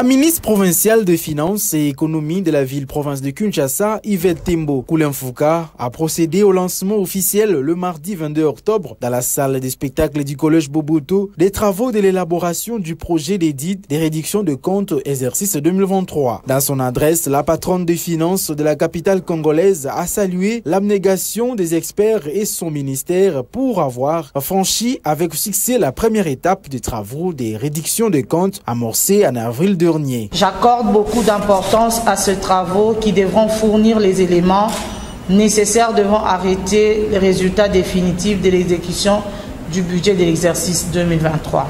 Ministre provincial des Finances et Économie de la ville-province de Kinshasa, Yvette Tembo Koulenfouka, a procédé au lancement officiel le mardi 22 octobre dans la salle des spectacles du collège Boboto des travaux de l'élaboration du projet d'édit des réductions de comptes exercice 2023. Dans son adresse, la patronne des finances de la capitale congolaise a salué l'abnégation des experts et son ministère pour avoir franchi avec succès la première étape des travaux des réductions de comptes amorcés en avril dernier. J'accorde beaucoup d'importance à ces travaux qui devront fournir les éléments nécessaires devant arrêter les résultats définitifs de l'exécution du budget de l'exercice 2023.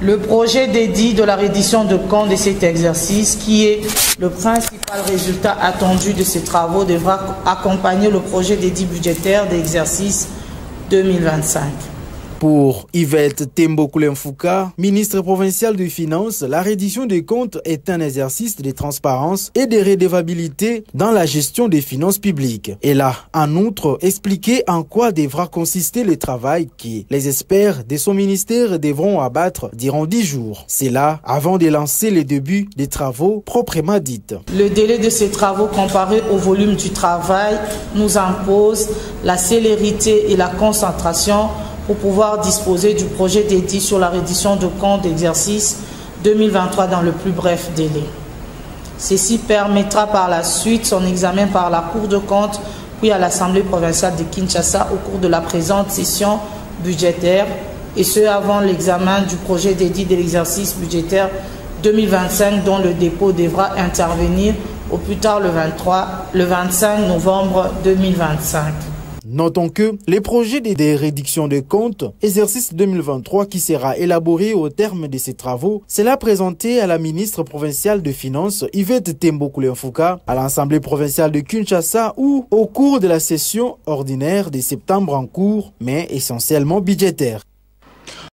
Le projet d'édit de la reddition de comptes de cet exercice, qui est le principal résultat attendu de ces travaux, devra accompagner le projet d'édit budgétaire de l'exercice 2025. Pour Yvette Tembo Koulenfouka, ministre provincial des Finances, la reddition des comptes est un exercice de transparence et de redevabilité dans la gestion des finances publiques. Elle a en outre expliqué en quoi devra consister le travail que les experts de son ministère devront abattre durant 10 jours. C'est là avant de lancer le début des travaux proprement dits. Le délai de ces travaux comparé au volume du travail nous impose la célérité et la concentration pour pouvoir disposer du projet d'édit sur la reddition de comptes d'exercice 2023 dans le plus bref délai. Ceci permettra par la suite son examen par la Cour de comptes puis à l'Assemblée provinciale de Kinshasa au cours de la présente session budgétaire, et ce avant l'examen du projet d'édit de l'exercice budgétaire 2025 dont le dépôt devra intervenir au plus tard le 25 novembre 2025. Notons que les projets de réduction de comptes, exercice 2023 qui sera élaboré au terme de ces travaux, sera présenté à la ministre provinciale de Finances, Yvette Tembo Koulenfouka, à l'Assemblée provinciale de Kinshasa ou au cours de la session ordinaire de septembre en cours, mais essentiellement budgétaire.